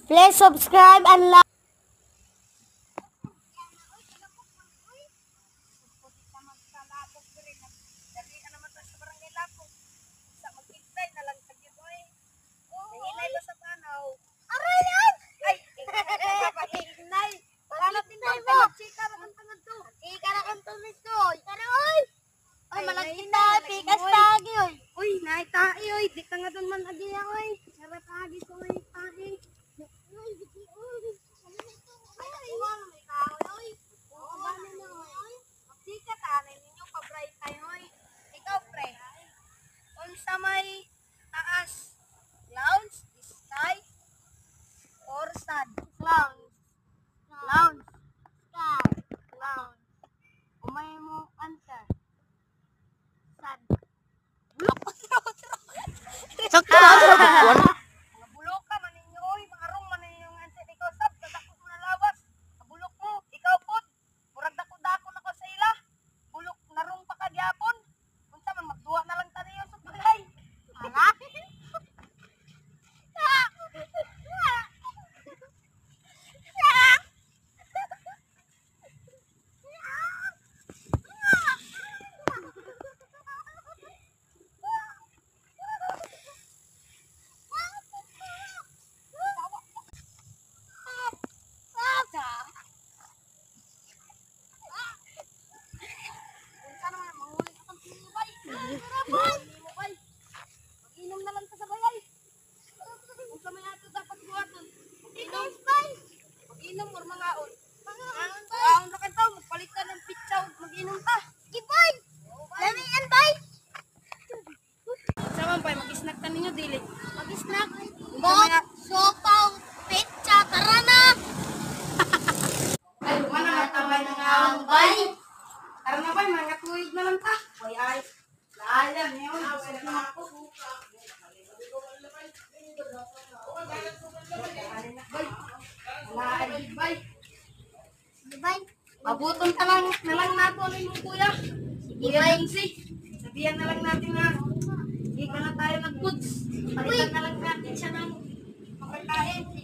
Please subscribe and like. Di ka nga doon man agi oy. Sarap agi ko oy agi. Oy, bigi oy. Ay, may kaoy. Oo, bani na oy. Sika tanay ninyo pa-bright tayo oy. Ikaw pre. Unsa may taas? Clouds, sky, or sun? Clouds. Clouds. Sky. Clouds. Umay mo answer. Sun. Sakto na sa buwan. Mga bulok ka man ninyo oy, mga rong man ninyo ang answer ikaw sab kadako mo na lawas. Bulok mo, ikaw pod. Murag dako-dako na ko sa ila. Bulok narong pa ka gyapon. Unsa man magduwa na lang taniyo sa balay. Ala. Mag-inom na lang ka sa bayay. Kung sa may ato dapat buhaton. Mag-inom. Mag-inom or mangaon. Mangaon ra ka taw, magpalit ka ng pitsaw, mag-inom ta. Sige boy. Lamian bay. Saman bay, mag-snack ta ninyo dili. Mag-snack. Bot, sopaw, pitsa, tara na. Ay, mana matamay na nga ang bay. Tara na bay, mga tuwid na lang ta. Bay ay. Layan yun. Ako. Abuton ka lang na lang nato ano yung kuya. Sige, sabihan na lang natin na hindi ka na tayo nag-goods. Palitan na lang natin siya ng makakain.